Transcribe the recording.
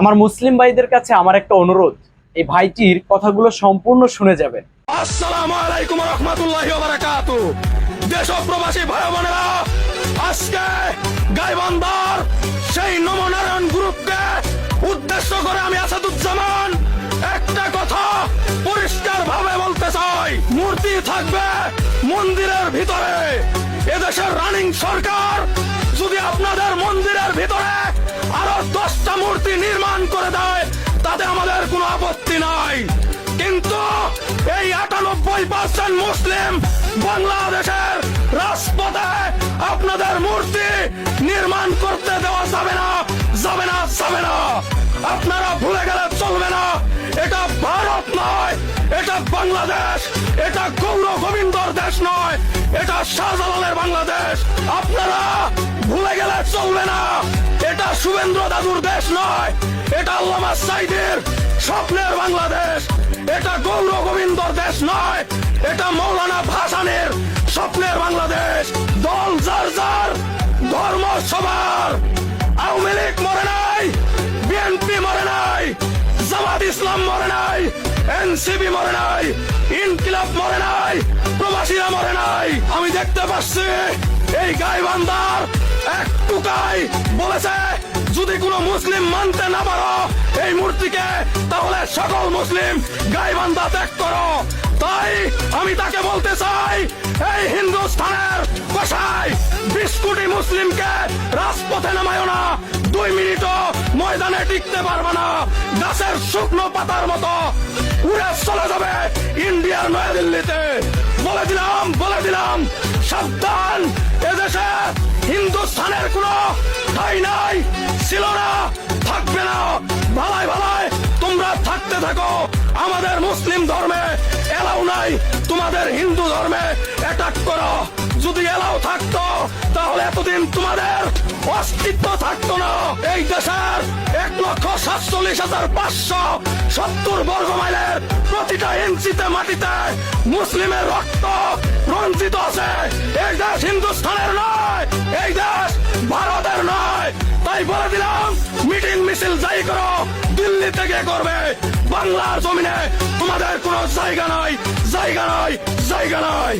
আমার মুসলিম ভাইদের কাছে আমার একটা অনুরোধ, এই ভাইটির কথাগুলো সম্পূর্ণ শুনে যাবেন। আসসালামু আলাইকুম ওয়া রাহমাতুল্লাহি ওয়া বারাকাতুহু। দেশ ও প্রবাসী ভাই বোনেরা, আজকে গাইবান্ধার সেই নমনারায়ণ গ্রুপকে উদ্দেশ্য করে আমি আসাদুজ্জামান একটা কথা পরিষ্কার ভাবে বলতে চাই। মূর্তি থাকবে মন্দিরের ভিতরে। এদেশের রানিং সরকার যদি আপনাদের মন্দিরের ভিতরে আরো 10টা মূর্তি নির্মাণ করে দেয়, তাতে আমাদের কোনো আপত্তি নাই। কিন্তু এই 98% মুসলিম বাংলাদেশের রাজপথে আপনাদের মূর্তি নির্মাণ করতে দেওয়া যাবে না, যাবে না, যাবে না। আপনারা ভুলে গেলে চলবে না, এটা ভারত নয়, এটা বাংলাদেশ। এটা গৌর গোবিন্দর দেশ নয়, এটা শাহজালালের বাংলাদেশ। আপনারা ভুলে গেলে চলবে না, এটা শুভেন্দ্র দাদুর দেশ নয়, এটা আল্লামা সাইদের স্বপ্নের বাংলাদেশ। এটা গৌর গোবিন্দর দেশ নয়, এটা মৌলানা ভাসানের স্বপ্নের বাংলাদেশ। দল যার যার, ধর্ম সবার। আওয়ামী লীগ মরে নাই, বিএনপি মরে নাই, জামাত ইসলাম মরে নাই, এনসিপি মরে নাই, ইনকিলাব মরে নাই, প্রবাসীরা মরে নাই। আমি দেখতে পাচ্ছি এই গাইবান্ধার এক টুকাই বলেছে, যদি কোনো মুসলিম মানতে না পারো এই মূর্তিকে, তাহলে সকল মুসলিম গাইবান্ধা ত্যাগ করো। তাই আমি তাকে বলতে চাই, এই হিন্দুস্তানের কসাই 20 কোটি মুসলিমকে রাজপথে নামায়ো না। 2 মিনিটও ময়দানে টিকতে পারবে না। গাছের শুকনো পাতার মতো উড়ে চলে যাবে ইন্ডিয়ার নয়াদিল্লিতে। বলে দিলাম, বলে দিলাম, সাবধান। এদেশে হিন্দুস্তানের কোন ঠাই নাই, ছিল না, থাকবে না। ভালাই ভালাই তোমরা থাকতে থাকো। আমাদের মুসলিম ধর্মে এলাও নাই, তোমাদের হিন্দু ধর্মে অ্যাটাক করো। যদি এলাও থাকতো, তাহলে এতদিন তোমাদের অস্তিত্ব থাকতো না। এই দেশের 1,47,570 বর্গ মাইলের প্রতিটা ইঞ্চিতে মাটিতে মুসলিমের রক্ত রঞ্জিত আছে। এই দেশ হিন্দুস্তানের নয়, এই দেশ ভারতের নয়। তাই বলে দিলাম, মিটিং মিছিল যাই করো, দিল্লি থেকে করবে। বাংলার জমিনে তোমাদের কোনো জায়গা নাই, জায়গা নাই, জায়গা নাই।